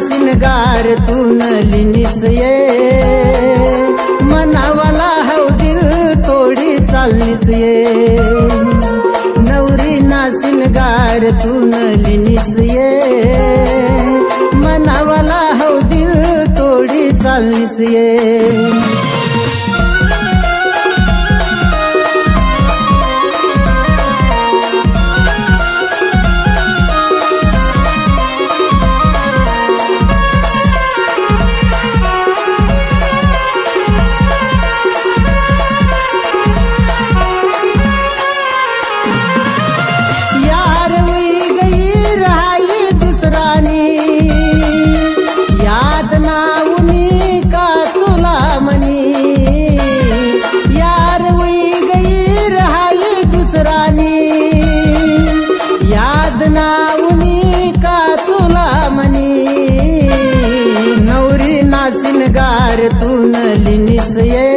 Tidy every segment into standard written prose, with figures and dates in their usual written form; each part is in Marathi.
सिंगार तून लिनिस ये मनावाला हव दिल तोडी चाललीस ये नवरी ना सिंगार तून लिनिस ये मनावाला हव दिल तोडी चाललीस ये सिंगार तून लिनिस ये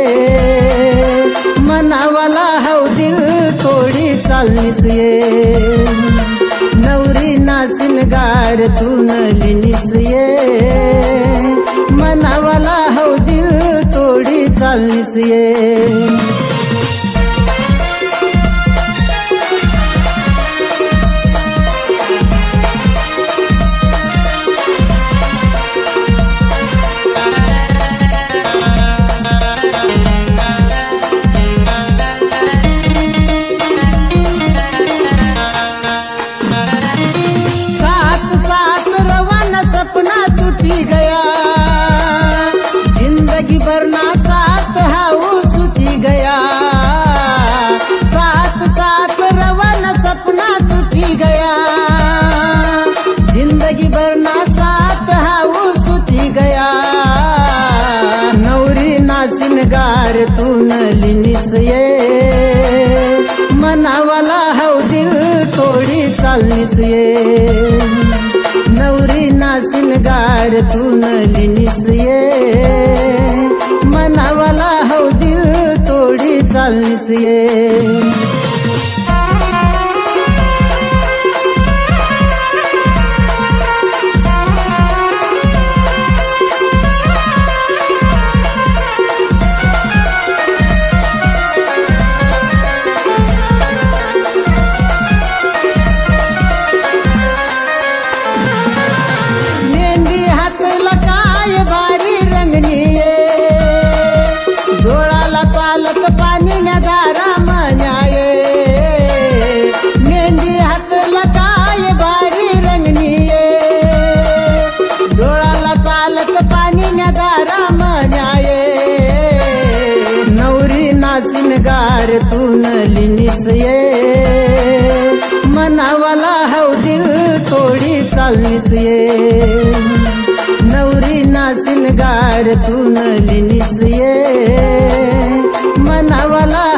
मनावाला हव दिल तोडी चाललीस ये नवरी ना सिंगार तून लिनिस ये मनावाला हव दिल तोडी चाललीस ये वरना साथ हाउ सुती गया साथ साथ रवन सपना टूटी गया जिंदगी वरना साथ हाउ सुती गया नवरी ना सिंगार तून लिनिस ये मनावाला हव दिल तोडी चाललीस ये नवरी ना सिंगार तून लिनिस ये मनावाला हव दिल तोडी चाललीस ये सिंगार तून लिनिस ये मनावाला हव दिल तोडी चाललीस ये नवरी ना सिंगार तून लिनिस ये मनावाला